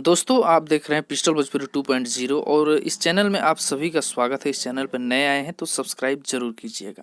दोस्तों आप देख रहे हैं पिस्टल भोजपुरी 2.0 और इस चैनल में आप सभी का स्वागत है। इस चैनल पर नए आए हैं तो सब्सक्राइब जरूर कीजिएगा।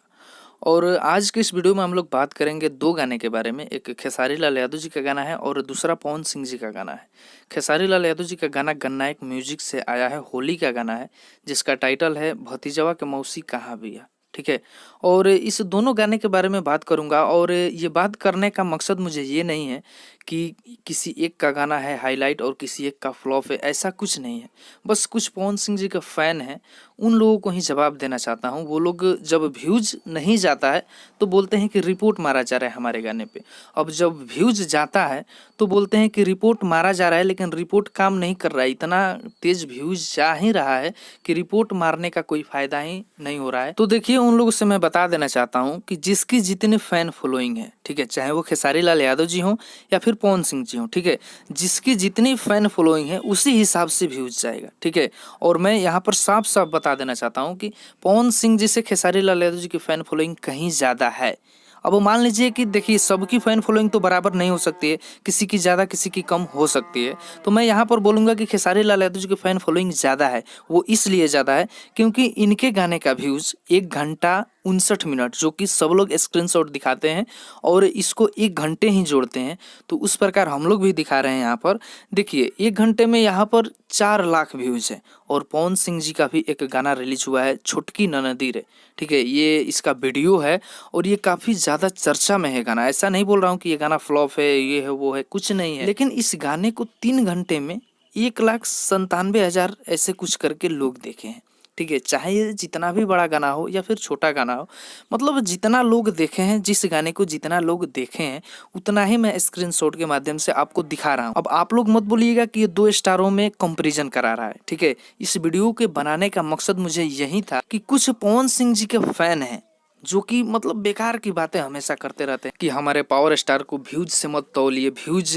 और आज के इस वीडियो में हम लोग बात करेंगे दो गाने के बारे में। एक खेसारी लाल यादव जी का गाना है और दूसरा पवन सिंह जी का गाना है। खेसारी लाल यादव जी का गाना गन्नायक म्यूजिक से आया है, होली का गाना है जिसका टाइटल है भतीजवा के मौसी कहाँ बिया। ठीक है, और इस दोनों गाने के बारे में बात करूंगा। और ये बात करने का मकसद मुझे ये नहीं है कि किसी एक का गाना है हाईलाइट और किसी एक का फ्लॉप है, ऐसा कुछ नहीं है। बस कुछ पवन सिंह जी का फ़ैन है, उन लोगों को ही जवाब देना चाहता हूँ। वो लोग जब व्यूज़ नहीं जाता है तो बोलते हैं कि रिपोर्ट मारा जा रहा है हमारे गाने पे। अब जब व्यूज़ जाता है तो बोलते हैं कि रिपोर्ट मारा जा रहा है, लेकिन रिपोर्ट काम नहीं कर रहा है। इतना तेज़ व्यूज़ जा ही रहा है कि रिपोर्ट मारने का कोई फ़ायदा ही नहीं हो रहा है। तो देखिए, उन लोगों से मैं बता देना चाहता हूँ कि जिसकी जितनी फ़ैन फॉलोइंग है, ठीक है, चाहे वो खेसारी लाल यादव जी हों या फिर पवन सिंह जी हों, ठीक है, जिसकी जितनी फ़ैन फॉलोइंग है उसी हिसाब से व्यूज़ जाएगा। ठीक है, और मैं यहाँ पर साफ साफ बता देना चाहता हूँ कि पवन सिंह जी से खेसारी लाल यादव जी की फ़ैन फॉलोइंग कहीं ज़्यादा है। अब मान लीजिए कि देखिए, सबकी फ़ैन फॉलोइंग तो बराबर नहीं हो सकती है, किसी की ज़्यादा किसी की कम हो सकती है। तो मैं यहाँ पर बोलूँगा कि खेसारी लाल यादव जी की फ़ैन फॉलोइंग ज़्यादा है। वो इसलिए ज़्यादा है क्योंकि इनके गाने का व्यूज़ 1 घंटा 59 मिनट, जो कि सब लोग स्क्रीनशॉट दिखाते हैं और इसको 1 घंटे ही जोड़ते हैं, तो उस प्रकार हम लोग भी दिखा रहे हैं यहाँ पर। देखिए, 1 घंटे में यहाँ पर 4 लाख व्यूज़ हैं। और पवन सिंह जी का भी एक गाना रिलीज हुआ है, छुटकी ननदी रे। ठीक है, ये इसका वीडियो है और ये काफ़ी ज़्यादा चर्चा में है गाना। ऐसा नहीं बोल रहा हूँ कि ये गाना फ्लॉप है, ये है, वो है, कुछ नहीं है। लेकिन इस गाने को 3 घंटे में 1,97,000 ऐसे कुछ करके लोग देखे हैं। ठीक है, चाहे ये जितना भी बड़ा गाना हो या फिर छोटा गाना हो, मतलब जितना लोग देखे हैं, जिस गाने को जितना लोग देखे हैं उतना ही मैं स्क्रीनशॉट के माध्यम से आपको दिखा रहा हूँ। अब आप लोग मत बोलिएगा कि ये 2 स्टारों में कंपैरिजन करा रहा है। ठीक है, इस वीडियो के बनाने का मकसद मुझे यही था कि कुछ पवन सिंह जी के फैन हैं जो कि मतलब बेकार की बातें हमेशा करते रहते हैं कि हमारे पावर स्टार को व्यूज से मत तौलिए, व्यूज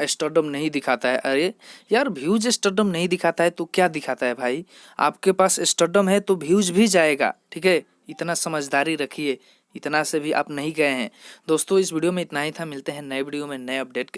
स्टारडम नहीं दिखाता है। अरे यार, व्यूज स्टारडम नहीं दिखाता है तो क्या दिखाता है भाई? आपके पास स्टारडम है तो व्यूज भी जाएगा। ठीक है, इतना समझदारी रखिए, इतना से भी आप नहीं गए हैं। दोस्तों, इस वीडियो में इतना ही था। मिलते हैं नए वीडियो में नए अपडेट के साथ।